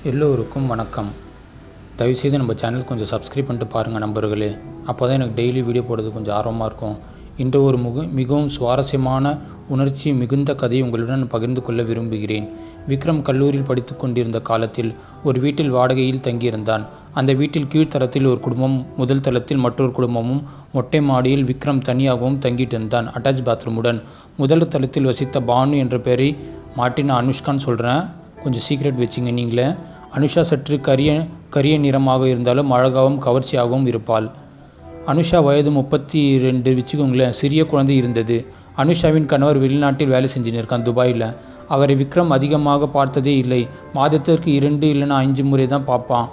எல்லோருக்கும் வணக்கம். தயவுசெய்து நம்ம சேனல் கொஞ்சம் சப்ஸ்கிரைப் பண்ணிட்டு பாருங்கள் நண்பர்களே. அப்போ தான் எனக்கு டெய்லி வீடியோ போடுறது கொஞ்சம் ஆர்வமாக இருக்கும். இன்று ஒரு மிகவும் சுவாரஸ்யமான உணர்ச்சி மிகுந்த கதையை உங்களுடன் பகிர்ந்து கொள்ள விரும்புகிறேன். விக்ரம் கல்லூரியில் படித்து கொண்டிருந்த காலத்தில் ஒரு வீட்டில் வாடகையில் தங்கியிருந்தான். அந்த வீட்டில் கீழ்த்தளத்தில் ஒரு குடும்பம், முதல் தளத்தில் மற்றொரு குடும்பமும், மொட்டை மாடியில் விக்ரம் தனியாகவும் தங்கிட்டு இருந்தான், அட்டாச் பாத்ரூமுடன். முதல் தளத்தில் வசித்த பானு என்ற பெயரை மாட்டி நான் அனுஷ்கான்னு சொல்கிறேன், கொஞ்சம் சீக்ரெட் வச்சிங்க நீங்களே. அனுஷா சற்று கரிய நிறமாக இருந்தாலும் அழகாகவும் கவர்ச்சியாகவும் இருப்பாள். அனுஷா வயது 32 வச்சுக்கோங்களேன். சிறிய குழந்தை இருந்தது. அனுஷாவின் கணவர் வெளிநாட்டில் வேலை செஞ்சுன்னு இருக்கான், துபாயில். அவரை விக்ரம் அதிகமாக பார்த்ததே இல்லை. மாதத்திற்கு 2 இல்லைன்னா 5 முறை தான் பார்ப்பான்.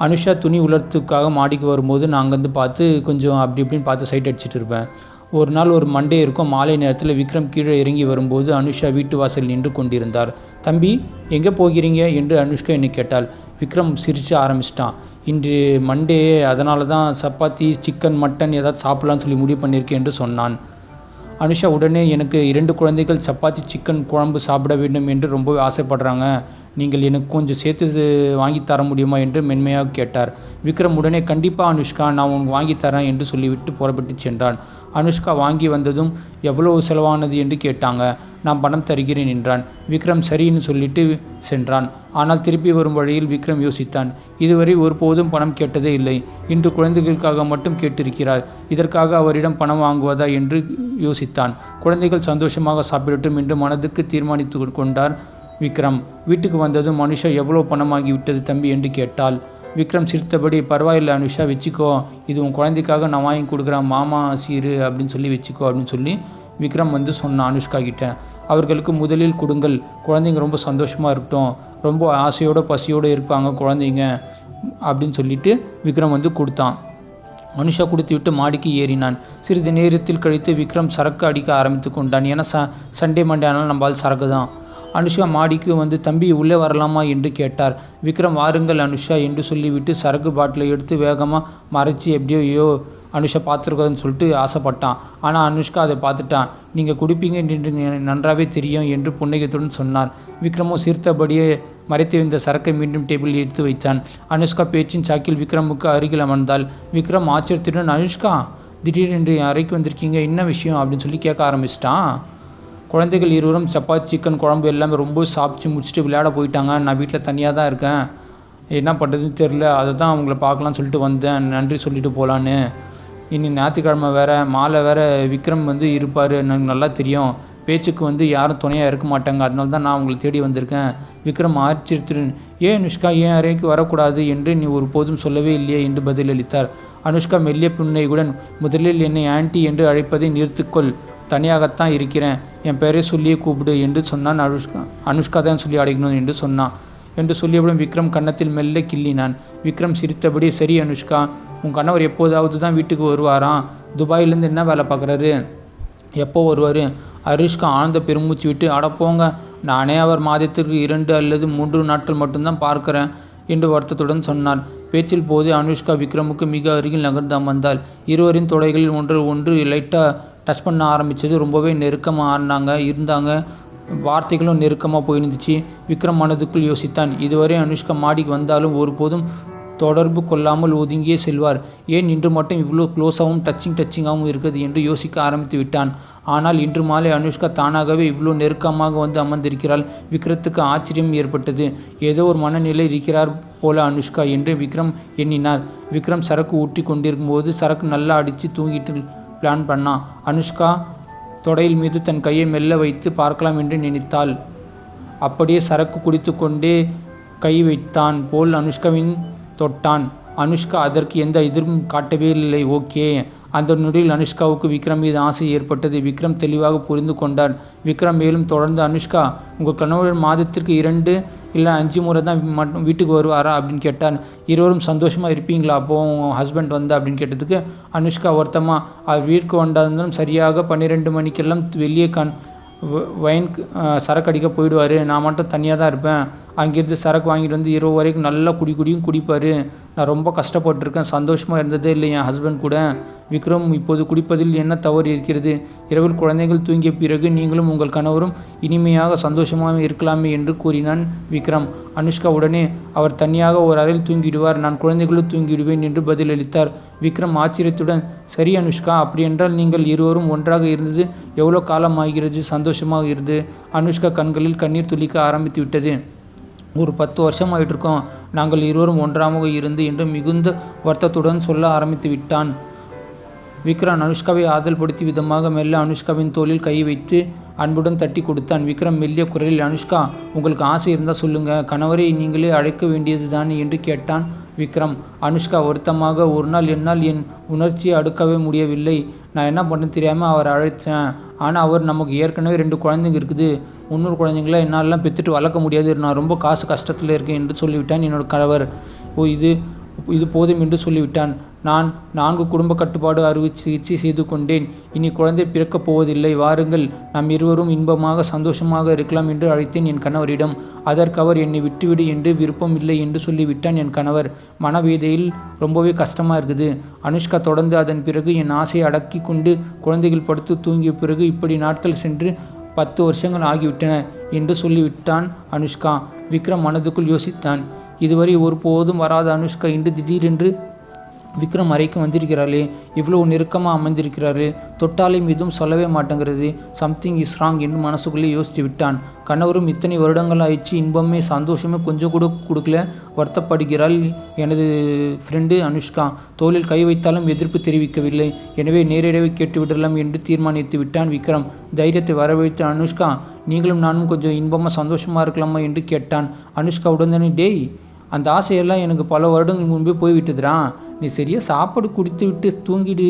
அனுஷா துணி உலர்த்துக்காக மாடிக்கு வரும்போது நான் அங்கேருந்து பார்த்து கொஞ்சம் அப்படி இப்படின்னு பார்த்து சைட் அடிச்சுட்டு இருப்பேன். ஒரு நாள் ஒரு மண்டே இருக்கும். மாலை நேரத்தில் விக்ரம் கீழே இறங்கி வரும்போது அனுஷா வீட்டு வாசல் நின்று கொண்டிருந்தார். தம்பி, எங்கே போகிறீங்க என்று அனுஷ்கா என்னை கேட்டாள். விக்ரம் சிரித்து ஆரம்பிச்சிட்டான். இன்று மண்டே, அதனால தான் சப்பாத்தி, சிக்கன், மட்டன் ஏதாவது சாப்பிட்லான்னு சொல்லி முடிவு பண்ணியிருக்கேன் என்று சொன்னான். அனுஷா உடனே, எனக்கு 2 குழந்தைகள் சப்பாத்தி சிக்கன் குழம்பு சாப்பிட வேண்டும் என்று ரொம்பவே ஆசைப்படுறாங்க. நீங்கள் எனக்கு கொஞ்சம் சேர்த்து வாங்கி தர முடியுமா என்று மென்மையாக கேட்டார். விக்ரம் உடனே, கண்டிப்பாக அனுஷ்கா, நான் உனக்கு வாங்கி தரேன் என்று சொல்லிவிட்டு புறப்பட்டு சென்றான். அனுஷ்கா வாங்கி வந்ததும் எவ்வளவு செலவானது என்று கேட்டாங்க. நான் பணம் தருகிறேன் என்றான். விக்ரம் சரின்னு சொல்லிட்டு சென்றான். ஆனால் திருப்பி வரும் வழியில் விக்ரம் யோசித்தான். இதுவரை ஒருபோதும் பணம் கேட்டதே இல்லை. இன்று குழந்தைகளுக்காக மட்டும் கேட்டிருக்கிறார். இதற்காக அவரிடம் பணம் வாங்குவதா என்று யோசித்தான். குழந்தைகள் சந்தோஷமாக சாப்பிடட்டும் என்று மனதுக்கு தீர்மானித்து கொண்டார் விக்ரம். வீட்டுக்கு வந்ததும் அனுஷா எவ்வளோ பணமாகிவிட்டது தம்பி என்று கேட்டாள். விக்ரம் சிரித்தபடி, பரவாயில்லை அனுஷா, வச்சுக்கோ, இது உன் குழந்தைக்காக நான் வாங்கி கொடுக்குறேன், மாமா சீரு அப்படின்னு சொல்லி வச்சுக்கோ அப்படின்னு சொல்லி விக்ரம் சொன்னான் அனுஷ்கா கிட்ட. அவர்களுக்கு முதலில் கொடுங்கள், குழந்தைங்க ரொம்ப சந்தோஷமாக இருக்கட்டும், ரொம்ப ஆசையோடு பசியோடு இருப்பாங்க குழந்தைங்க அப்படின்னு சொல்லிட்டு விக்ரம் கொடுத்தான். அனுஷா கொடுத்து விட்டு மாடிக்கு ஏறினான். சிறிது நேரத்தில் கழித்து விக்ரம் சரக்கு அடிக்க ஆரம்பித்து கொண்டான். ஏன்னா சண்டே மண்டே ஆனால் நம்மளால் சரக்கு தான். அனுஷா மாடிக்கு தம்பி உள்ளே வரலாமா என்று கேட்டார். விக்ரம் வாருங்கள் அனுஷா என்று சொல்லிவிட்டு சரக்கு பாட்டிலை எடுத்து வேகமாக மறைச்சி எப்படியோ அனுஷா பார்த்துருக்காதுன்னு சொல்லிட்டு ஆசைப்பட்டான். ஆனால் அனுஷ்கா அதை பார்த்துட்டான். நீங்கள் குடிப்பீங்க என்று நன்றாகவே தெரியும் என்று புன்னகைத்துடன் சொன்னார். விக்ரமும் சிரித்தபடியே மறைத்திருந்த சரக்கை மீண்டும் டேபிளில் எடுத்து வைத்தான். அனுஷ்கா பேச்சின் சாக்கில் விக்ரமுக்கு அருகில் அமர்ந்தாள். விக்ரம் ஆச்சரியத்துடன், அனுஷ்கா, திடீரென்று அறைக்கு வந்திருக்கீங்க, என்ன விஷயம் அப்படின்னு சொல்லி கேட்க ஆரம்பிச்சிட்டான். குழந்தைகள் இருவரும் சப்பாத்தி சிக்கன் குழம்பு எல்லாமே ரொம்ப சாப்பிட்டு முடிச்சுட்டு விளையாட போயிட்டாங்க. நான் வீட்டில் தனியாக தான் இருக்கேன், என்ன பண்ணுறதுன்னு தெரில, அதை தான் அவங்கள பார்க்கலான்னு சொல்லிட்டு வந்தேன், நன்றி சொல்லிட்டு போகலான்னு. இனி ஞாயிற்றுக்கிழமை வேறு, மாலை வேறு விக்ரம் இருப்பார், எனக்கு நல்லா தெரியும். பேச்சுக்கு யாரும் துணையாக இருக்க மாட்டாங்க, அதனால தான் நான் உங்களை தேடி வந்திருக்கேன். விக்ரம் ஆச்சரியத்துடன், ஏன் அனுஷ்கா, ஏன் அறைக்கு வரக்கூடாது என்று நீ ஒரு போதும் சொல்லவே இல்லையே என்று பதிலளித்தார். அனுஷ்கா மெல்லிய புன்னகையுடன், முதலில் என்னை ஆன்ட்டி என்று அழைப்பதை நிறுத்திக்கொள், தனியாகத்தான் இருக்கிறேன், என் பேரை சொல்லியே கூப்பிடு என்று சொன்னான். அனுஷ்கா தான் சொல்லி அடைக்கணும் என்று சொன்னான். என்று சொல்லியவுடன் விக்ரம் கன்னத்தில் மெல்ல கிள்ளினான். விக்ரம் சிரித்தபடி, சரி அனுஷ்கா, உன் கணவர் எப்போதாவது தான் வீட்டுக்கு வருவாராம், துபாயிலேருந்து என்ன வேலை பார்க்குறாரு, எப்போ வருவார்? அனுஷ்கா ஆனந்த பெருமூச்சு விட்டு, அடப்போங்க, நானே அவர் மாதத்திற்கு 2 அல்லது 3 நாட்கள் மட்டும்தான் பார்க்குறேன் என்று வருத்தத்துடன் சொன்னார். பேச்சில் போது அனுஷ்கா விக்ரமுக்கு மிக அருகில் நகர்ந்து அமர்ந்தாள். இருவரின் தொடைகளில் ஒன்று லைட்டாக டச் பண்ண ஆரம்பித்தது. ரொம்பவே நெருக்கமாக இருந்தாங்க. வார்த்தைகளும் நெருக்கமாக போயிருந்துச்சு. விக்ரம் மனதுக்குள் யோசித்தான். இதுவரை அனுஷ்கா மாடிக்கு வந்தாலும் ஒருபோதும் தொடர்பு கொள்ளாமல் ஒதுங்கியே செல்வார். ஏன் இன்று மட்டும் இவ்வளோ க்ளோஸாகவும் டச்சிங்காகவும் இருக்குது என்று யோசிக்க ஆரம்பித்து விட்டான். ஆனால் இன்று மாலை அனுஷ்கா தானாகவே இவ்வளோ நெருக்கமாக அமர்ந்திருக்கிறாள். விக்ரத்துக்கு ஆச்சரியம் ஏற்பட்டது. ஏதோ ஒரு மனநிலை இருக்கிறார் போல அனுஷ்கா என்று விக்ரம் எண்ணினார். விக்ரம் சரக்கு ஊற்றி கொண்டிருக்கும் போது சரக்கு நல்லா அடித்து தூங்கிட்டு பிளான் பண்ணான். அனுஷ்கா தொடையில் மீது தன் கையை மெல்ல வைத்து பார்க்கலாம் என்று நினைத்தாள். அப்படியே சரக்கு குடித்து கொண்டே கை வைத்தான் போல் அனுஷ்காவின் தொட்டான். அனுஷ்கா அதற்கு எந்த எதிர்ப்பும் காட்டவே இல்லை. ஓகே. அந்த நொடியில் அனுஷ்காவுக்கு விக்ரம் மீது ஆசை ஏற்பட்டது. விக்ரம் தெளிவாக புரிந்து கொண்டார். விக்ரம் மேலும் தொடர்ந்து, அனுஷ்கா, உங்கள் கணவர் மாதத்திற்கு 2 இல்லை 5 முறை தான் மட்டும் வீட்டுக்கு வருவாரா அப்படின்னு கேட்டார். இருவரும் சந்தோஷமாக இருப்பீங்களா அப்போது உங்கள் ஹஸ்பண்ட் அப்படின்னு கேட்டதுக்கு அனுஷ்கா வருத்தமாக, அவர் வீட்டுக்கு வந்தாலும் சரியாக 12 மணிக்கெல்லாம் வெளியே வைன் சரக்கு அடிக்க போயிடுவார், நான் மட்டும் தனியாக தான் இருப்பேன். அங்கேருந்து சரக்கு வாங்கிட்டு இரவு வரைக்கும் நல்லா குடிப்பார், நான் ரொம்ப கஷ்டப்பட்டிருக்கேன், சந்தோஷமாக இருந்ததே இல்லை என் ஹஸ்பண்ட் கூட. விக்ரம், இப்போது குடிப்பதில் என்ன தவறு இருக்கிறது? இரவில் குழந்தைகள் தூங்கிய பிறகு நீங்களும் உங்கள் கணவரும் இனிமையாக சந்தோஷமாக இருக்கலாமே என்று கூறினான் விக்ரம். அனுஷ்கா உடனே, அவர் தனியாக ஒரு அறையில் தூங்கிடுவார், நான் குழந்தைகளும் தூங்கிடுவேன் என்று பதிலளித்தார். விக்ரம் ஆச்சரியத்துடன், சரி அனுஷ்கா, அப்படியென்றால் நீங்கள் இருவரும் ஒன்றாக இருந்தது எவ்வளோ காலமாகிறது? சந்தோஷமாக இருந்து. அனுஷ்கா கண்களில் கண்ணீர் துளிக்க ஆரம்பித்து விட்டது. ஒரு 10 வருஷம் ஆயிட்டிருக்கோம் நாங்கள் இருவரும் ஒன்றாக இருந்து என்று மிகுந்த வருத்தத்துடன் சொல்ல ஆரம்பித்து விட்டான். விக்ரம் அனுஷ்காவை ஆதல்படுத்தி விதமாக மெல்ல அனுஷ்காவின் தோளில் கை வைத்து அன்புடன் தட்டி கொடுத்தான். விக்ரம் மெல்லிய குரலில், அனுஷ்கா, உங்களுக்கு ஆசை இருந்தால் சொல்லுங்க, கணவரை நீங்களே அழைக்க வேண்டியது தானே என்று கேட்டான் விக்ரம். அனுஷ்கா வருத்தமாக, ஒரு நாள் என்னால் என் உணர்ச்சியை அடுக்கவே முடியவில்லை. நான் என்ன பண்ண தெரியாமல் அவரை அழைத்தேன். ஆனால் அவர், நமக்கு ஏற்கனவே 2 குழந்தைங்க இருக்குது, இன்னொரு குழந்தைங்கள என்னாலலாம் பெற்றுட்டு வளர்க்க முடியாது, நான் ரொம்ப காசு கஷ்டத்தில் இருக்கேன் என்று சொல்லிவிட்டான் என்னோட கணவர். இது போதும் என்று சொல்லிவிட்டான். நான் 4 குடும்ப கட்டுப்பாடு அறுவை சிகிச்சை செய்து கொண்டேன். இனி குழந்தை பிறக்கப் போவதில்லை. வாருங்கள், நாம் இருவரும் இன்பமாக சந்தோஷமாக இருக்கலாம் என்று அழைத்தேன் என் கணவரிடம். அதற்கு அவர், என்னை விட்டுவிடு என்று விருப்பம் இல்லை என்று சொல்லிவிட்டான் என் கணவர். மனவேதையில் ரொம்பவே கஷ்டமாக இருக்குது. அனுஷ்கா தொடர்ந்து, அதன் பிறகு என் ஆசையை அடக்கி கொண்டு குழந்தைகள் படுத்து தூங்கிய பிறகு இப்படி நாட்கள் சென்று 10 வருஷங்கள் ஆகிவிட்டன என்று சொல்லிவிட்டான் அனுஷ்கா. விக்ரம் மனதுக்குள் யோசித்தான். இதுவரை ஒருபோதும் வராத அனுஷ்கா இன்று திடீரென்று விக்ரம் அறைக்கு வந்திருக்கிறாளே, இவ்வளோ நெருக்கமாக அமர்ந்திருக்கிறாரு, தொட்டாலையும் எதுவும் சொல்லவே மாட்டேங்கிறது, சம்திங் இஸ் ராங் என்று மனசுக்குள்ளே யோசித்து விட்டான். கணவரும் இத்தனை வருடங்கள் ஆயிடுச்சு, இன்பமே சந்தோஷமே கொஞ்சம் கூட கொடுக்கல, வருத்தப்படுகிறாள் எனது ஃப்ரெண்டு அனுஷ்கா. தோளில் கை வைத்தாலும் எதிர்ப்பு தெரிவிக்கவில்லை. எனவே நேரடியாக கேட்டுவிடலாம் என்று தீர்மானித்து விட்டான் விக்ரம். தைரியத்தை வரவழைத்த அனுஷ்கா, நீங்களும் நானும் கொஞ்சம் இன்பமாக சந்தோஷமாக இருக்கலாமா என்று கேட்டான். அனுஷ்கா உடனே, டேய், அந்த ஆசையெல்லாம் எனக்கு பல வருடங்கள் முன்பே போய்விட்டதுடா, நீ சரியாக சாப்பாடு குடித்து விட்டு தூங்கிடு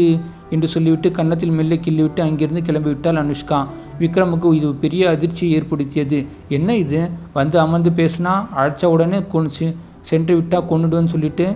என்று சொல்லிவிட்டு கன்னத்தில் மெல்ல கிள்ளிவிட்டு அங்கிருந்து கிளம்பிவிட்டாள் அனுஷ்கா. விக்ரமுக்கு இது பெரிய அதிர்ச்சியை ஏற்படுத்தியது. என்ன இது, வந்து அமர்ந்து பேசினா அழைச்ச உடனே சென்று விட்டா கொண்டுடுன்னு சொல்லிட்டு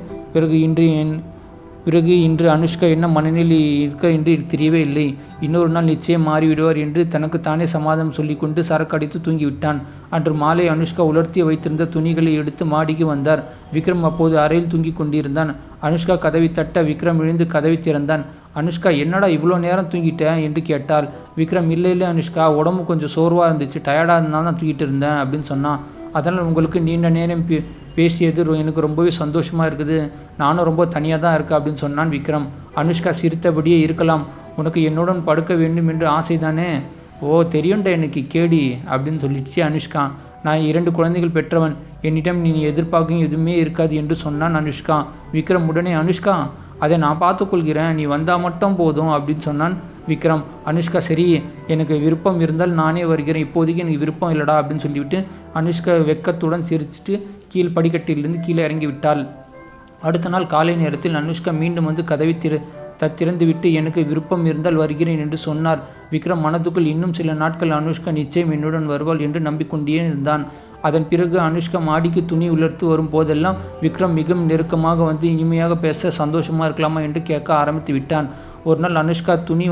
பிறகு இன்று அனுஷ்கா என்ன மனநிலை இருக்க என்று தெரியவே இல்லை. இன்னொரு நாள் நிச்சயம் மாறிவிடுவார் என்று தனக்கு தானே சமாதானம் சொல்லிக்கொண்டு சரக்கடித்து தூங்கிவிட்டான். அன்று மாலை அனுஷ்கா உலர்த்தி வைத்திருந்த துணிகளை எடுத்து மாடிக்கு வந்தார். விக்ரம் அப்போது அறையில் தூங்கிக் கொண்டிருந்தான். அனுஷ்கா கதவை தட்ட விக்ரம் எழுந்து கதவை திறந்தான். அனுஷ்கா, என்னடா இவ்வளோ நேரம் தூங்கிட்ட என்று கேட்டாள். விக்ரம், இல்லை அனுஷ்கா, உடம்பு கொஞ்சம் சோர்வாக இருந்துச்சு, டயர்டாக இருந்தால் தான் தூங்கிட்டு இருந்தேன் அப்படின்னு சொன்னான். அதனால் உங்களுக்கு நீண்ட நேரம் பேசியது எனக்கு ரொம்பவே சந்தோஷமாக இருக்குது, நானும் ரொம்ப தனியாக தான் இருக்கேன் அப்படின்னு சொன்னான் விக்ரம். அனுஷ்கா சிரித்தபடியே, இருக்கலாம், உனக்கு என்னுடன் படுக்க வேண்டும் என்று ஆசை தானே? ஓ, தெரியும்டா எனக்கு கேடி அப்படின்னு சொல்லிடுச்சு அனுஷ்கா. நான் 2 குழந்தைகள் பெற்றவன், என்னிடம் நீ எதிர்பார்க்கும் எதுவுமே இருக்காது என்று சொன்னான் அனுஷ்கா. விக்ரம் உடனே, அனுஷ்கா, அதை நான் பார்த்துக்கொள்கிறேன், நீ வந்தால் மட்டும் போதும் அப்படின்னு சொன்னான் விக்ரம். அனுஷ்கா, சரி, எனக்கு விருப்பம் இருந்தால் நானே வருகிறேன், இப்போதைக்கு எனக்கு விருப்பம் இல்லைடா அப்படின்னு சொல்லிவிட்டு அனுஷ்கா வெக்கத்துடன் சிரிச்சிட்டு படிக்கட்டிலிருந்து கீழே இறங்கி விட்டாள். அடுத்த நாள் காலை நேரத்தில் அனுஷ்கா மீண்டும் வந்து கதவை திறந்துவிட்டு, எனக்கு விருப்பம் இருந்தால் வருகிறேன் என்று சொன்னார். விக்ரம் மனதுக்குள், இன்னும் சில நாட்கள் அனுஷ்கா நிச்சயம் என்னுடன் வருவாள் என்று நம்பிக்கொண்டே இருந்தான். அதன் பிறகு அனுஷ்கா மாடிக்கு துணி உலர்த்து வரும் போதெல்லாம் விக்ரம் மிகவும் நெருக்கமாக வந்து இனிமையாக பேச, சந்தோஷமாக இருக்கலாமா என்று கேட்க ஆரம்பித்து விட்டான். ஒரு நாள் அனுஷ்கா துணி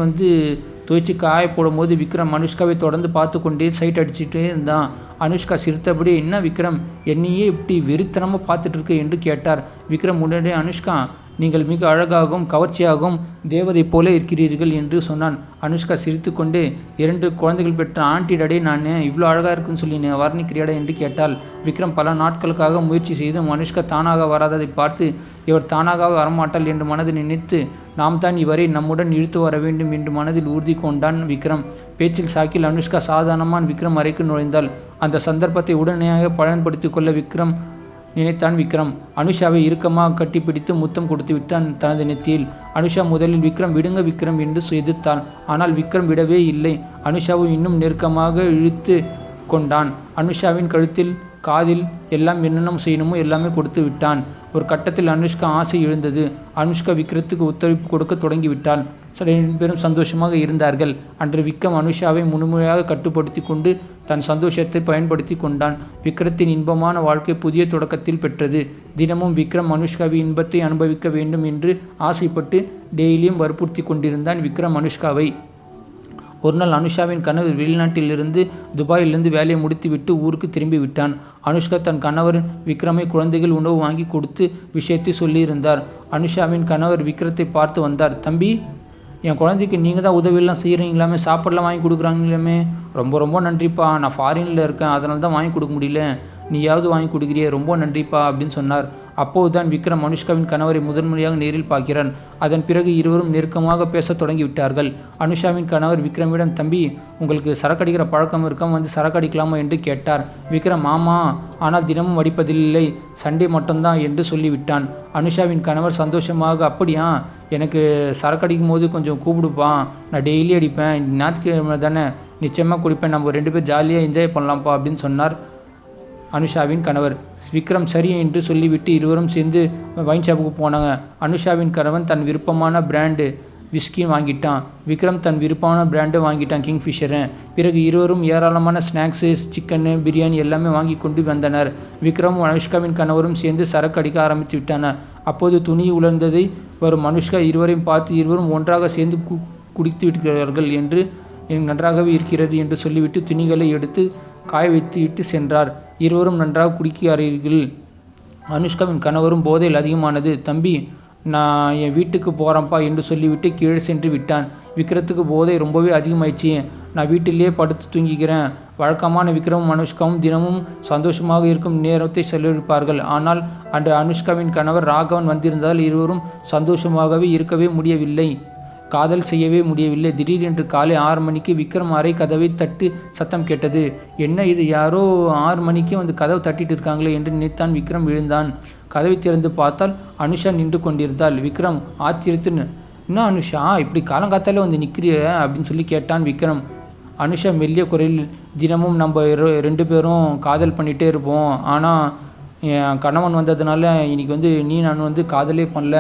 துவைச்சி காய போடும்போது விக்ரம் அனுஷ்காவை தொடர்ந்து பார்த்து கொண்டே சைட் அடிச்சுட்டே இருந்தான். அனுஷ்கா சிரித்தபடி, என்ன விக்ரம், என்னையே இப்படி வெறித்தனமாக பார்த்துட்டு இருக்க என்று கேட்டார். விக்ரம் உடனே, அனுஷ்கா, நீங்கள் மிக அழகாகவும் கவர்ச்சியாகவும் தேவதை போல இருக்கிறீர்கள் என்று சொன்னான். அனுஷ்கா சிரித்து கொண்டு, 2 குழந்தைகள் பெற்ற ஆண்டி டடே, நான் இவ்வளோ அழகாக இருக்குன்னு சொல்லி வர்ணிக்கிறியாடா என்று கேட்டாள். விக்ரம் பல நாட்களுக்காக முயற்சி செய்தும் அனுஷ்கா தானாக வராததை பார்த்து, இவர் தானாக வரமாட்டாள் என்று மனதில் நினைத்து, நாம் தான் இவரை நம்முடன் இழுத்து வர வேண்டும் என்று மனதில் உறுதி கொண்டான் விக்ரம். பேச்சில் சாக்கில் அனுஷ்கா சாதாரணமான விக்ரம் அறைக்கு நுழைந்தாள். அந்த சந்தர்ப்பத்தை உடனடியாக பயன்படுத்தி கொள்ள நினைத்தான் விக்ரம். அனுஷாவை இறுக்கமாக கட்டிப்பிடித்து முத்தம் கொடுத்து விட்டான் தனது நெத்தியில். அனுஷா முதலில் விக்ரம், விடுங்க விக்ரம் என்று எதிர்த்தான். ஆனால் விக்ரம் விடவே இல்லை. அனுஷாவை இன்னும் நெருக்கமாக இழுத்து கொண்டான். அனுஷாவின் கழுத்தில், காதில் எல்லாம் என்னென்ன செய்யணுமோ எல்லாமே கொடுத்து விட்டான். ஒரு கட்டத்தில் அனுஷ்கா ஆசை எழுந்தது. அனுஷ்கா விக்ரத்துக்கு ஒத்துழைப்பு கொடுக்க தொடங்கிவிட்டாள். 2 பேரும் சந்தோஷமாக இருந்தார்கள். அன்று விக்ரம் அனுஷாவை முழுமையாக கட்டுப்படுத்தி கொண்டு தன் சந்தோஷத்தை பயன்படுத்தி கொண்டான். விக்ரத்தின் இன்பமான வாழ்க்கை புதிய தொடக்கத்தில் பெற்றது. தினமும் விக்ரம் அனுஷ்காவின் இன்பத்தை அனுபவிக்க வேண்டும் என்று ஆசைப்பட்டு டெய்லியும் வற்புறுத்தி கொண்டிருந்தான் விக்ரம் அனுஷ்காவை. ஒரு நாள் அனுஷாவின் கணவர் வெளிநாட்டிலிருந்து துபாயிலிருந்து வேலையை முடித்துவிட்டு ஊருக்கு திரும்பி விட்டான். அனுஷ்கா தன் கணவர் விக்ரமை குழந்தைகள் உணவு வாங்கி கொடுத்து விஷயத்தை சொல்லியிருந்தார். அனுஷாவின் கணவர் விக்ரத்தை பார்த்து வந்தார். தம்பி, என் குழந்தைக்கு நீங்கள் தான் உதவியெல்லாம் செய்கிறீங்களாமே, சாப்பாடெலாம் வாங்கி கொடுக்குறாங்களாமே, ரொம்ப ரொம்ப நன்றிப்பா. நான் ஃபாரினில் இருக்கேன், அதனால தான் வாங்கி கொடுக்க முடியல, நீயாவது வாங்கி கொடுக்குறியே, ரொம்ப நன்றிப்பா அப்படின்னு சொன்னார். அப்போதுதான் விக்ரம் அனுஷ்காவின் கணவரை முதன்முறையாக நேரில் பார்க்கிறான். அதன் பிறகு இருவரும் நெருக்கமாக பேச தொடங்கிவிட்டார்கள். அனுஷாவின் கணவர் விக்ரமிடம், தம்பி, உங்களுக்கு சரக்கடிக்கிற பழக்கம் இருக்காம வந்து சரக்கடிக்கலாமா என்று கேட்டார். விக்ரம், ஆமா, ஆனால் தினமும் அடிப்பதில்லை, சண்டே மட்டும்தான் என்று சொல்லிவிட்டான். அனுஷாவின் கணவர் சந்தோஷமாக, அப்படியா, எனக்கு சரக்கடிக்கும் போது கொஞ்சம் கூப்பிடுப்பா, நான் டெய்லி அடிப்பேன், ஞாயிற்றுக்கிழமை தானே, நிச்சயமாக குடிப்பேன், நம்ம 2 பேர் ஜாலியாக என்ஜாய் பண்ணலாம்ப்பா அப்படின்னு சொன்னார் அனுஷாவின் கணவர். விக்ரம் சரி என்று சொல்லிவிட்டு இருவரும் சேர்ந்து வைன் ஷாப்புக்கு போனாங்க. அனுஷாவின் கணவன் தன் விருப்பமான பிராண்டு விஸ்கி வாங்கிட்டான். விக்ரம் தன் விருப்பமான பிராண்டு வாங்கிட்டான், கிங்ஃபிஷரு. பிறகு இருவரும் ஏராளமான ஸ்நாக்ஸு, சிக்கனு, பிரியாணி எல்லாமே வாங்கி கொண்டு வந்தனர். விக்ரமும் அனுஷ்காவின் கணவரும் சேர்ந்து சரக்கு அடிக்க ஆரம்பித்து விட்டனர். அப்போது துணி உலர்ந்ததை வரும் அனுஷ்கா இருவரையும் பார்த்து, இருவரும் ஒன்றாக சேர்ந்து குடித்து விடுகிறார்கள் என்று எனக்கு நன்றாகவே இருக்கிறது என்று சொல்லிவிட்டு துணிகளை எடுத்து காய வைத்து விட்டு சென்றார். இருவரும் நன்றாக குடிக்கிறார்கள். அனுஷ்காவின் கணவரும் போதையில் அதிகமானது. தம்பி, நான் என் வீட்டுக்கு போகிறேன்ப்பா என்று சொல்லிவிட்டு கீழே சென்று விட்டான். விக்ரத்துக்கு போதை ரொம்பவே அதிகமாயிடுச்சு. நான் வீட்டிலேயே படுத்து தூங்கிக்கிறேன். வழக்கமான விக்ரமும் அனுஷ்காவும் தினமும் சந்தோஷமாக இருக்கும் நேரத்தை செலவழிப்பார்கள். ஆனால் அன்று அனுஷ்காவின் கணவர் ராகவன் வந்திருந்தால் இருவரும் சந்தோஷமாகவே இருக்கவே முடியவில்லை, காதல் செய்யவே முடியவில்லை. திடீரென்று காலை 6 மணிக்கு விக்ரம் அறை கதவை தட்டு சத்தம் கேட்டது. என்ன இது, யாரோ 6 மணிக்கே வந்து கதவு தட்டிட்டு இருக்காங்களே என்று நினைத்தான். விக்ரம் எழுந்தான். கதவை திறந்து பார்த்தால் அனுஷா நின்று கொண்டிருந்தாள். விக்ரம் ஆச்சரியத்துன்னு, என்ன அனுஷா, இப்படி காலங்காத்தாலே வந்து நிற்கிறிய அப்படின்னு சொல்லி கேட்டான் விக்ரம். அனுஷா மெல்லிய குரலில், தினமும் நம்ம 2 பேரும் காதல் பண்ணிகிட்டே இருப்போம், ஆனால் என் கணவன் வந்ததுனால இன்னைக்கு வந்து நான் வந்து காதலே பண்ணல,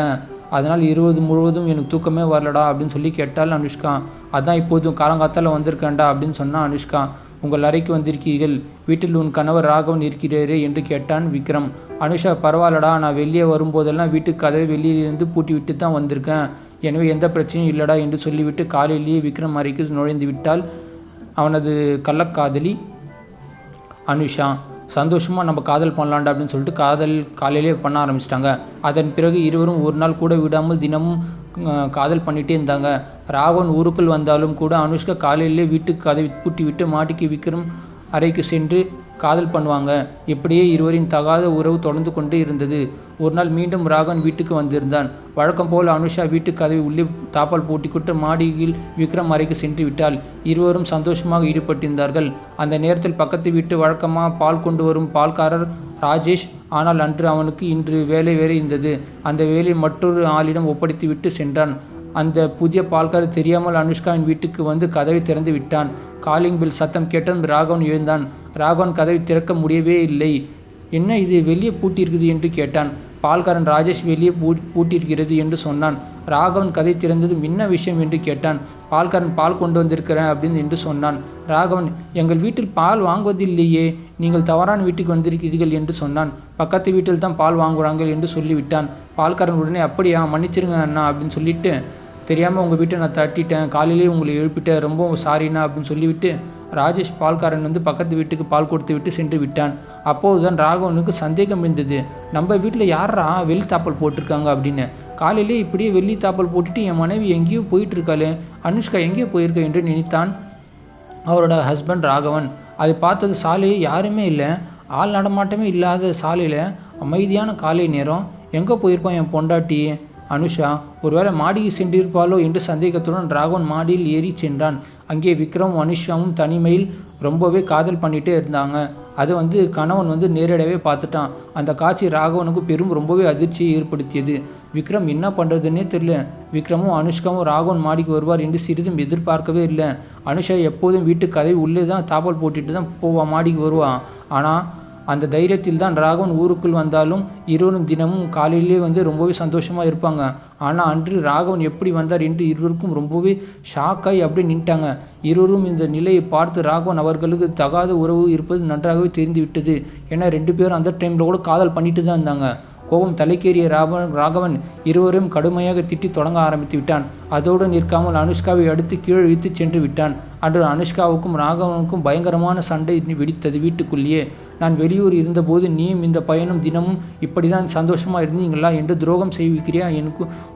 அதனால் 20 முழுவதும் எனக்கு தூக்கமே வரலடா அப்படின்னு சொல்லி கேட்டால் அனுஷ்கா. அதான் இப்போதும் காலங்காத்தால் வந்திருக்கேன்டா அப்படின்னு சொன்னான் அனுஷ்கா. உங்கள் அறைக்கு வந்திருக்கீர்கள், வீட்டில் உன் கணவர் ராகவன் இருக்கிறாரே என்று கேட்டான் விக்ரம். அனுஷா, பரவாயில்லடா, நான் வெளியே வரும்போதெல்லாம் வீட்டுக்கு கதவை வெளியிலிருந்து பூட்டி விட்டு தான் வந்திருக்கேன், எனவே எந்த பிரச்சனையும் இல்லடா என்று சொல்லிவிட்டு காலையிலேயே விக்ரம் அறைக்கு நுழைந்து விட்டால் அவனது கள்ளக்காதலி அனுஷா. சந்தோஷமாக நம்ம காதல் பண்ணலாண்டா அப்படின்னு சொல்லிட்டு காலையிலே பண்ண ஆரம்பிச்சிட்டாங்க. அதன் பிறகு இருவரும் ஒரு நாள் கூட விடாமல் தினமும் காதல் பண்ணிகிட்டே இருந்தாங்க. ராகவன் ஊருக்குள் வந்தாலும் கூட அனுஷ்கா காலையிலே வீட்டுக்கு கதவை பூட்டி விட்டு மாட்டிக்கு விக்ரம் அறைக்கு சென்று காதல் பண்ணுவாங்க. இப்படியே இருவரின் தகாத உறவு தொடர்ந்து கொண்டே இருந்தது. ஒரு நாள் மீண்டும் ராகவன் வீட்டுக்கு வந்திருந்தான். வழக்கம் போல் அனுஷா வீட்டு கதவை உள்ளே தாப்பால் போட்டிக்கிட்டு மாடியில் விக்ரம் அறைக்கு சென்று விட்டாள். இருவரும் சந்தோஷமாக ஈடுபட்டிருந்தார்கள். அந்த நேரத்தில் பக்கத்து வீட்டு வழக்கமாக பால் கொண்டு வரும் பால்காரர் ராஜேஷ். ஆனால் அன்று அவனுக்கு இன்று வேலை இருந்தது. அந்த வேலையை மற்றொரு ஆளிடம் ஒப்படைத்து விட்டு சென்றான். அந்த புதிய பால்காரர் தெரியாமல் அனுஷ்காவின் வீட்டுக்கு வந்து கதவை திறந்து விட்டான். காலிங் பெல் சத்தம் கேட்டதும் ராகவன் எழுந்தான். ராகவன் கதவை திறக்க முடியவே இல்லை. என்ன இது, வெளியே பூட்டியிருக்குது என்று கேட்டான். பால்காரன் ராஜேஷ் வெளியே பூட்டியிருக்கிறது என்று சொன்னான். ராகவன் கதை திறந்ததும் என்ன விஷயம் என்று கேட்டான். பால்காரன் பால் கொண்டு வந்திருக்கிறேன் அப்படின்னு என்று சொன்னான். ராகவன், எங்கள் வீட்டில் பால் வாங்குவதில்லையே, நீங்கள் தவறான வீட்டுக்கு வந்திருக்கிறீர்கள் என்று சொன்னான். பக்கத்து வீட்டில் தான் பால் வாங்குறாங்க என்று சொல்லிவிட்டான். பால்காரன் உடனே, அப்படியா, மன்னிச்சிருங்க அண்ணா அப்படின்னு சொல்லிட்டு, தெரியாமல் உங்கள் வீட்டை நான் தட்டிட்டேன், காலையிலேயே உங்களை எழுப்பிட்டேன், ரொம்ப சாரிண்ணா அப்படின்னு சொல்லிவிட்டு ராஜேஷ் பால்காரன் வந்து பக்கத்து வீட்டுக்கு பால் கொடுத்து விட்டு சென்று விட்டான். அப்போதுதான் ராகவனுக்கு சந்தேகம் இருந்தது. நம்ம வீட்டில் யாரா வெள்ளி தாப்பல் போட்டிருக்காங்க அப்படின்னு. காலையிலே இப்படியே வெள்ளி தாப்பல் போட்டுட்டு என் மனைவி எங்கேயோ போயிட்டுருக்காளே, அனுஷ்கா எங்கேயோ போயிருக்க என்று நினைத்தான் அவரோட ஹஸ்பண்ட் ராகவன். அதை பார்த்தது சாலையை யாருமே இல்லை, ஆள் நடமாட்டமே இல்லாத சாலையில் அமைதியான காலை நேரம். எங்கே போயிருப்பான் என் பொண்டாட்டி அனுஷா, ஒருவேளை மாடிக்கு சென்றிருப்பாளோ என்று சந்தேகத்துடன் ராகவன் மாடியில் ஏறி சென்றான். அங்கே விக்ரமும் அனுஷாவும் தனிமையில் ரொம்பவே காதல் பண்ணிகிட்டே இருந்தாங்க. அது வந்து கணவன் வந்து நேரடியாகவே பார்த்துட்டான். அந்த காட்சி ராகவனுக்கு ரொம்பவே அதிர்ச்சியை ஏற்படுத்தியது. விக்ரம் என்ன பண்ணுறதுன்னே தெரியல. விக்ரமும் அனுஷ்காவும் ராகவன் மாடிக்கு வருவார் என்று சிறிதும் எதிர்பார்க்கவே இல்லை. அனுஷா எப்போதும் வீட்டு கதவை உள்ளே தான் தாப்பால் போட்டுட்டு தான் போவான், மாடிக்கு வருவான். ஆனால் அந்த தைரியத்தில் தான் ராகவன் ஊருக்குள் வந்தாலும் இருவரும் தினமும் காலையிலே வந்து ரொம்பவே சந்தோஷமாக இருப்பாங்க. ஆனால் அன்று ராகவன் எப்படி வந்தார் என்று இருவருக்கும் ரொம்பவே ஷாக்காகி அப்படி நின்ட்டாங்க. இருவரும் இந்த நிலையை பார்த்து ராகவன் அவர்களுக்கு தகாத உறவு இருப்பது நன்றாகவே தெரிந்து விட்டது. ஏன்னா 2 பேரும் அந்த டைமில் கூட காதல் பண்ணிட்டு தான் இருந்தாங்க. கோபம் தலைக்கேறிய ராகவன் இருவரையும் கடுமையாக திட்டி தொடங்க ஆரம்பித்து விட்டான். அதோடு நிற்காமல் அனுஷ்காவை அடுத்து கீழே இழுத்து சென்று விட்டான். அன்று அனுஷ்காவுக்கும் ராகவனுக்கும் பயங்கரமான சண்டை வெடித்தது வீட்டுக்குள்ளேயே. நான் வெளியூர் இருந்தபோது நீயும் இந்த பையனும் தினமும் இப்படிதான் சந்தோஷமாக இருந்தீங்களா என்று துரோகம் செய்விக்கிறியா?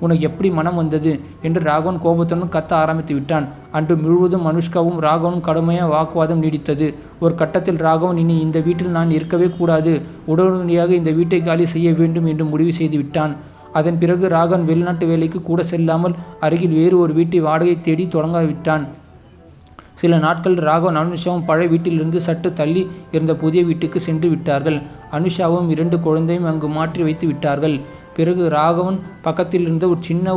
உனக்கு எப்படி மனம் வந்தது என்று ராகவன் கோபத்துடன் கத்த ஆரம்பித்து விட்டான். அன்று முழுவதும் அனுஷ்காவும் ராகவனும் கடுமையாக வாக்குவாதம் நீடித்தது. ஒரு கட்டத்தில் ராகவன் இனி இந்த வீட்டில் நான் இருக்கவே கூடாது, உடனடியாக இந்த வீட்டை காலி செய்ய வேண்டும் என்று முடிவு செய்து விட்டான். அதன் பிறகு ராகவன் வெளிநாட்டு வேலைக்கு கூட செல்லாமல் அருகில் வேறு ஒரு வீட்டை வாடகை தேடி தொடங்க விட்டான். சில நாட்கள் ராகவன் அனுஷாவும் பழைய வீட்டிலிருந்து சற்று தள்ளி இருந்த புதிய வீட்டுக்கு சென்று விட்டார்கள். அனுஷாவும் 2 குழந்தையும் அங்கு மாற்றி வைத்து விட்டார்கள். பிறகு ராகவன் பக்கத்தில் இருந்த ஒரு சின்ன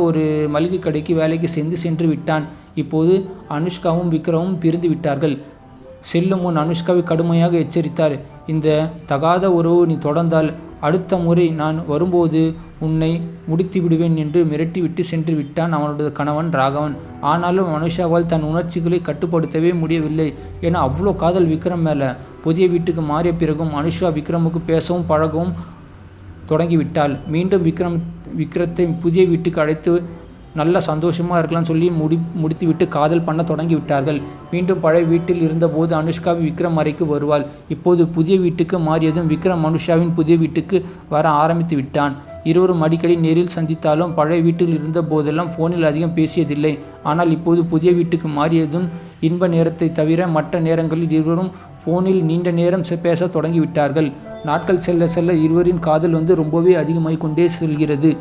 மளிகை கடைக்கு வேலைக்கு சென்று விட்டான். இப்போது அனுஷ்காவும் விக்ரமும் பிரிந்து விட்டார்கள். செல்லும் முன் அனுஷ்காவை கடுமையாக எச்சரித்தார். இந்த தகாத உறவு நீ தொடர்ந்தால் அடுத்த முறை நான் வரும்போது உன்னை முடித்து விடுவேன் என்று மிரட்டிவிட்டு சென்று விட்டான் அவனோட கணவன் ராகவன். ஆனாலும் அனுஷாவால் தன் உணர்ச்சிகளை கட்டுப்படுத்தவே முடியவில்லை. ஏன்னா அவ்வளோ காதல் விக்ரம் மேலே. புதிய வீட்டுக்கு மாறிய பிறகும் அனுஷ்கா விக்ரமுக்கு பேசவும் பழகவும் தொடங்கிவிட்டாள். மீண்டும் விக்ரத்தை புதிய வீட்டுக்கு அழைத்து நல்ல சந்தோஷமாக இருக்கலாம்னு சொல்லி முடித்துவிட்டு காதல் பண்ண தொடங்கி விட்டார்கள். மீண்டும் பழைய வீட்டில் இருந்தபோது அனுஷ்கா விக்ரம் அறைக்கு வருவாள். இப்போது புதிய வீட்டுக்கு மாறியதும் விக்ரம் அனுஷாவின் புதிய வீட்டுக்கு வர ஆரம்பித்து விட்டான். இருவரும் அடிக்கடி நேரில் சந்தித்தாலும் பழைய வீட்டில் இருந்த போதெல்லாம் ஃபோனில் அதிகம் பேசியதில்லை. ஆனால் இப்போது புதிய வீட்டுக்கு மாறியதும் இன்ப நேரத்தை தவிர மற்ற நேரங்களில் இருவரும் ஃபோனில் நீண்ட நேரம் பேச தொடங்கிவிட்டார்கள். நாட்கள் செல்ல செல்ல இருவரின் காதல் ரொம்பவே அதிகமாகிக் கொண்டே செல்கிறது.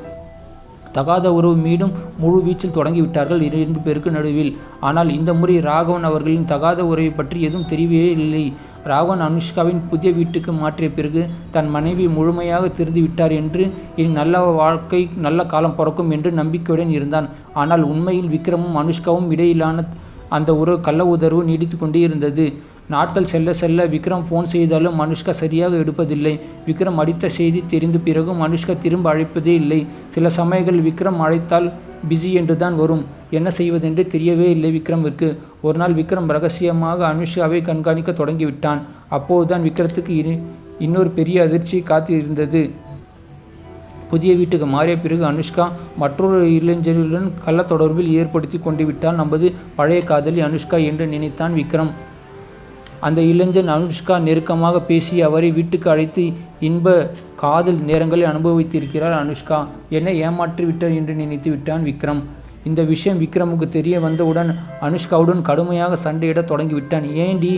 தகாத உறவு மீண்டும் முழு வீச்சில் தொடங்கிவிட்டார்கள் 2 பேருக்கு நடுவில். ஆனால் இந்த முறை ராகவன் அவர்களின் தகாத உறவை பற்றி எதுவும் தெரியவே இல்லை. ராகவன் அனுஷ்காவின் புதிய வீட்டுக்கு மாற்றிய பிறகு தன் மனைவி முழுமையாக திருந்து விட்டார் என்று இனி நல்ல வாழ்க்கை நல்ல காலம் பிறக்கும் என்று நம்பிக்கையுடன் இருந்தான். ஆனால் உண்மையில் விக்ரமும் அனுஷ்காவும் இடையிலான அந்த கள்ள உறவு நீடித்து கொண்டே இருந்தது. நாட்கள் செல்ல செல்ல விக்ரம் ஃபோன் செய்தாலும் அனுஷ்கா சரியாக எடுப்பதில்லை. விக்ரம் அடித்த செய்தி தெரிந்த பிறகும் அனுஷ்கா திரும்ப அழைப்பதே இல்லை. சில சமயங்கள் விக்ரம் அழைத்தால் பிஸி என்று தான் வரும். என்ன செய்வதென்று தெரியவே இல்லை விக்ரமிற்கு. ஒரு நாள் விக்ரம் ரகசியமாக அனுஷ்காவை கண்காணிக்க தொடங்கிவிட்டான். அப்போதுதான் விக்ரத்துக்கு இன்னொரு பெரிய அதிர்ச்சி காத்து இருந்தது. புதிய வீட்டுக்கு மாறிய பிறகு அனுஷ்கா மற்றொரு இளைஞருடன் கள்ள தொடர்பில் ஏற்படுத்தி கொண்டு விட்டால் நமது பழைய காதலி அனுஷ்கா என்று நினைத்தான் விக்ரம். அந்த இளைஞன் அனுஷ்கா நெருக்கமாக பேசி அவரை வீட்டுக்கு அழைத்து இன்ப காதல் நேரங்களை அனுபவித்திருக்கிறார் அனுஷ்கா. என்னை ஏமாற்றி விட்டார் என்று நினைத்து விட்டான் விக்ரம். இந்த விஷயம் விக்ரமுக்கு தெரிய வந்தவுடன் அனுஷ்காவுடன் கடுமையாக சண்டையிட தொடங்கிவிட்டான். ஏன்டி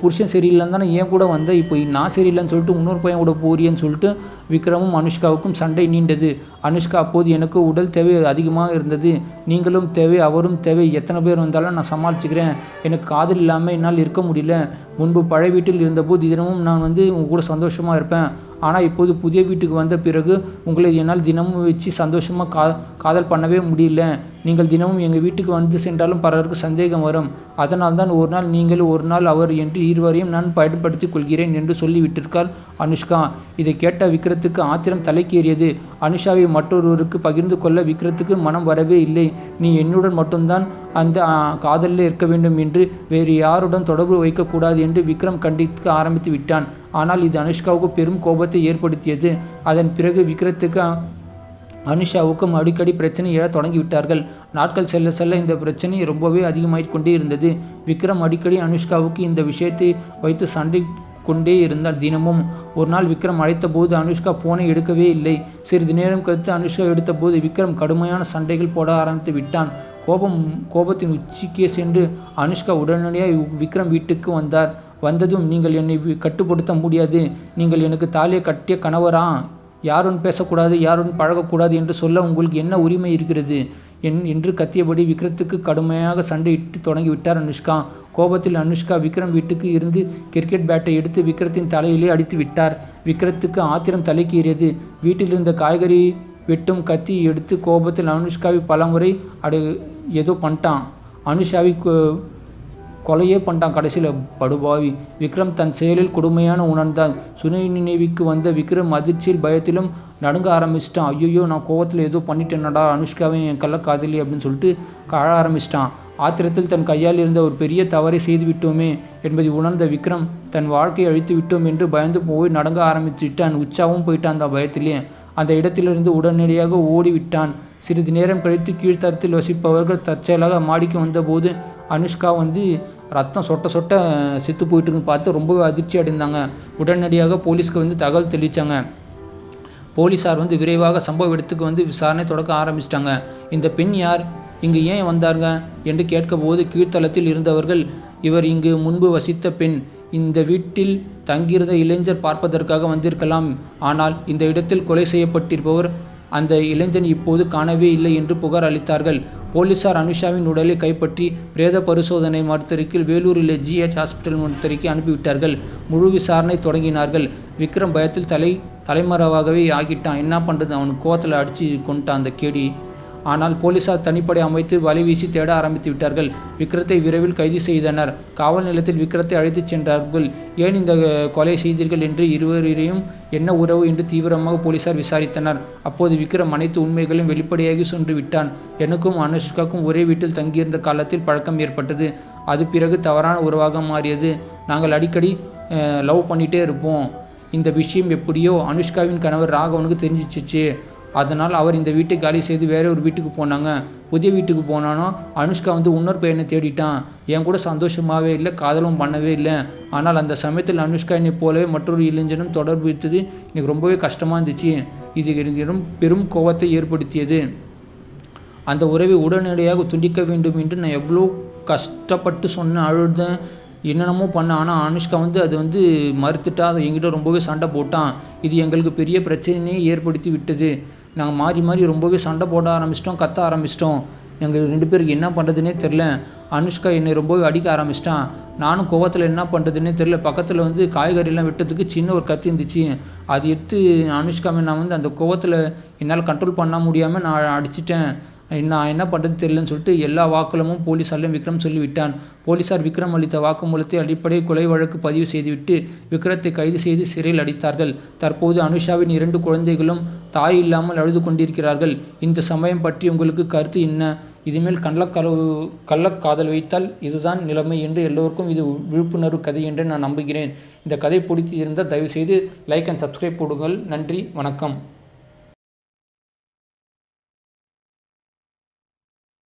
புருஷன் சரியில்லைன்னு தானே ஏன் கூட வந்த, இப்போ நான் சரியில்லைன்னு சொல்லிட்டு இன்னொரு பையன் கூட போறியன்னு சொல்லிட்டு விக்ரமும் அனுஷ்காவுக்கும் சண்டை நீண்டது. அனுஷ்கா அப்போது எனக்கு உடல் தேவை அதிகமாக இருந்தது, நீங்களும் தேவை அவரும் தேவை, எத்தனை பேர் வந்தாலும் நான் சமாளிச்சுக்கிறேன், எனக்கு காதல் இல்லாமல் என்னால் இருக்க முடியல. முன்பு பழைய வீட்டில் இருந்தபோது தினமும் நான் உங்க கூட சந்தோஷமாக இருப்பேன். ஆனால் இப்போது புதிய வீட்டுக்கு வந்த பிறகு உங்களை என்னால் தினமும் வச்சு சந்தோஷமாக காதல் பண்ணவே முடியல. நீங்கள் தினமும் எங்கள் வீட்டுக்கு வந்து சென்றாலும் பலருக்கு சந்தேகம் வரும். அதனால் தான் ஒரு நாள் நீங்கள் ஒரு நாள் அவர் என்று இருவரையும் நான் பயன்படுத்திக் கொள்கிறேன் என்று சொல்லிவிட்டிருக்காள் அனுஷ்கா. இதை கேட்ட விக்ரத்துக்கு ஆத்திரம் தலைக்கேறியது. அனுஷாவை மற்றொருவருக்கு பகிர்ந்து கொள்ள விக்ரத்துக்கு மனம் வரவே இல்லை. நீ என்னுடன் மட்டும்தான் அந்த காதலில் இருக்க வேண்டும் என்று வேறு யாருடன் தொடர்பு வைக்கக்கூடாது என்று விக்ரம் கண்டிக்க ஆரம்பித்து விட்டான். ஆனால் இது அனுஷ்காவுக்கு பெரும் கோபத்தை ஏற்படுத்தியது. அதன் பிறகு விக்ரத்துக்கு அனுஷாவுக்கும் அடிக்கடி பிரச்சனை எழ தொடங்கிவிட்டார்கள். நாட்கள் செல்ல செல்ல இந்த பிரச்சனை ரொம்பவே அதிகமாகிக் கொண்டே இருந்தது. விக்ரம் அடிக்கடி அனுஷ்காவுக்கு இந்த விஷயத்தை வைத்து சண்டை கொண்டே இருந்தால் தினமும். ஒரு நாள் விக்ரம் அழைத்த போது அனுஷ்கா போனை எடுக்கவே இல்லை. சிறிது நேரம் கழித்து அனுஷ்கா எடுத்த போது விக்ரம் கடுமையான சண்டைகள் போட ஆரம்பித்து விட்டான். கோபத்தின் உச்சிக்கே சென்று அனுஷ்கா உடனடியாக விக்ரம் வீட்டுக்கு வந்தார். வந்ததும் நீங்கள் என்னை கட்டுப்படுத்த முடியாது, நீங்கள் எனக்கு தாலியை கட்டிய கணவரா, யாருடன் பேசக்கூடாது யாருடன் பழகக்கூடாது என்று சொல்ல உங்களுக்கு என்ன உரிமை இருக்கிறது என்று கத்தியபடி விக்ரத்துக்கு கடுமையாக சண்டையிட்டு தொடங்கிவிட்டார் அனுஷ்கா. கோபத்தில் அனுஷ்கா விக்ரம் வீட்டுக்கு இருந்து கிரிக்கெட் பேட்டை எடுத்து விக்ரத்தின் தலையிலே அடித்து விட்டார். விக்ரத்துக்கு ஆத்திரம் தலைக்கேறியது. வீட்டில் இருந்த காய்கறி வெட்டும் கத்தி எடுத்து கோபத்தில் அனுஷ்காவை பலமுறை ஏதோ பண்ணிட்டான். அனுஷாவை கொலையே பண்ணிட்டான் கடைசியில், படுபாவி. விக்ரம் தன் செயலில் கொடுமையான உணர்ந்தான். சுனை நினைவுக்கு வந்த விக்ரம் அதிர்ச்சியில் பயத்திலும் நடுங்க ஆரம்பிச்சிட்டான். ஐயோ நான் கோவத்தில் ஏதோ பண்ணிட்டேனடா, அனுஷ்காவை என் கள்ளக்காதலி அப்படின்னு சொல்லிட்டு அழ ஆரம்பிச்சிட்டான். ஆத்திரத்தில் தன் கையால் இருந்த ஒரு பெரிய தவறை செய்து விட்டோமே என்பதை உணர்ந்த விக்ரம் தன் வாழ்க்கையை அழித்து விட்டோம் என்று பயந்து போய் நடங்க ஆரம்பித்து விட்டான். உச்சாவும் போயிட்டான் அந்த பயத்திலே. அந்த இடத்திலிருந்து உடனடியாக ஓடிவிட்டான். சிறிது நேரம் கழித்து கீழ்த்தரத்தில் வசிப்பவர்கள் தற்செயலாக மாடிக்கு வந்தபோது அனுஷ்கா ரத்தம் சொட்ட சொட்ட செத்து போயிட்டுன்னு பார்த்து ரொம்பவே அதிர்ச்சி அடைந்தாங்க. உடனடியாக போலீஸ்க்கு தகவல் தெரிவித்தாங்க. போலீஸார் விரைவாக சம்பவ இடத்துக்கு விசாரணை தொடக்க ஆரம்பிச்சிட்டாங்க. இந்த பெண் யார், இங்கு ஏன் வந்தாங்க என்று கேட்கபோது கீழ்த்தளத்தில் இருந்தவர்கள், இவர் இங்கு முன்பு வசித்த பெண், இந்த வீட்டில் தங்கியிருந்த இளைஞர் பார்ப்பதற்காக வந்திருக்கலாம். ஆனால் இந்த இடத்தில் கொலை செய்யப்பட்டிருப்பவர் அந்த இளைஞன் இப்போது காணவே இல்லை என்று புகார் அளித்தார்கள். போலீசார் அனுஷாவின் உடலை கைப்பற்றி பிரேத பரிசோதனை மருத்துவருக்கு வேலூரில் GH ஹாஸ்பிட்டல் மருத்துவருக்கு அனுப்பிவிட்டார்கள். முழு விசாரணை தொடங்கினார்கள். விக்ரம் பயத்தில் தலைமறைவாகவே ஆகிட்டான். என்ன பண்ணுறது, அவனுக்கு கோவத்தில் அடித்து கொண்டுட்டான் அந்த கேடி. ஆனால் போலீசார் தனிப்படை அமைத்து வலை வீசி தேட ஆரம்பித்து விட்டார்கள். விக்ரத்தை விரைவில் கைது செய்தனர். காவல் நிலையத்தில் விக்ரத்தை அழைத்துச் சென்றார்கள். ஏன் இந்த கொலை செய்தீர்கள் என்று இருவரையும் என்ன உறவு என்று தீவிரமாக போலீசார் விசாரித்தனர். அப்போது விக்ரம் அனைத்து உண்மைகளையும் வெளிப்படையாகி சென்று விட்டான். எனக்கும் அனுஷ்காக்கும் ஒரே வீட்டில் தங்கியிருந்த காலத்தில் பழக்கம் ஏற்பட்டது. அது பிறகு தவறான உறவாக மாறியது. நாங்கள் அடிக்கடி லவ் பண்ணிகிட்டே இருப்போம். இந்த விஷயம் எப்படியோ அனுஷ்காவின் கணவர் ராகவனுக்கு தெரிஞ்சிச்சு. அதனால் அவர் இந்த வீட்டை காலி செய்து வேற ஒரு வீட்டுக்கு போனாங்க. புதிய வீட்டுக்கு போனானோ அனுஷ்கா இன்னொரு பையனை தேடிட்டான். என் கூட சந்தோஷமாகவே இல்லை, காதலும் பண்ணவே இல்லை. ஆனால் அந்த சமயத்தில் அனுஷ்கா என்னை போலவே மற்றொரு இளைஞனும் தொடர்பு வைத்தது எனக்கு ரொம்பவே கஷ்டமாக இருந்துச்சு. இது எனக்கு பெரும் கோபத்தை ஏற்படுத்தியது. அந்த உறவை உடனடியாக துண்டிக்க வேண்டும் என்று நான் எவ்வளோ கஷ்டப்பட்டு சொன்னேன், அழுதேன், என்னென்னமோ பண்ணேன். ஆனால் அனுஷ்கா அது மறுத்துட்டா. அதை என்கிட்ட ரொம்பவே சண்டை போட்டான். இது எங்களுக்கு பெரிய பிரச்சனையே ஏற்படுத்தி விட்டது. நாங்கள் மாறி மாறி ரொம்பவே சண்டை போட ஆரம்பிச்சிட்டோம், கத்த ஆரம்பிச்சிட்டோம். எங்கள் 2 பேருக்கு என்ன பண்ணுறதுனே தெரில. அனுஷ்கா என்னை ரொம்பவே அடிக்க ஆரம்பிச்சிட்டான். நானும் கோவத்தில் என்ன பண்ணுறதுனே தெரில. பக்கத்தில் காய்கறிலாம் வெட்டதுக்கு சின்ன ஒரு கத்தி இருந்துச்சு. அது எடுத்து அனுஷ்காவை நான் அந்த கோவத்தில் என்னால் கண்ட்ரோல் பண்ண முடியாமல் நான் அடிச்சிட்டேன். நான் என்ன பண்ணுறது தெரியலன்னு சொல்லிட்டு எல்லா வாக்குலமும் போலீஸாரையும் விக்ரம் சொல்லிவிட்டான். போலீஸார் விக்ரம் அளித்த வாக்குமூலத்தை அடிப்படையில் கொலை வழக்கு பதிவு செய்துவிட்டு விக்ரத்தை கைது செய்து சிறையில் அடைத்தார்கள். தற்போது அனுஷாவின் 2 குழந்தைகளும் தாய் இல்லாமல் அழுது கொண்டிருக்கிறார்கள். இந்த சமயம் பற்றி உங்களுக்கு கருத்து என்ன? இதுமேல் கள்ளக்காதல் வைத்தால் இதுதான் நிலைமை என்று எல்லோருக்கும் இது விழிப்புணர்வு கதை என்று நான் நம்புகிறேன். இந்த கதை பிடித்து இருந்தால் தயவுசெய்து லைக் அண்ட் சப்ஸ்கிரைப் போடுங்கள். நன்றி, வணக்கம்.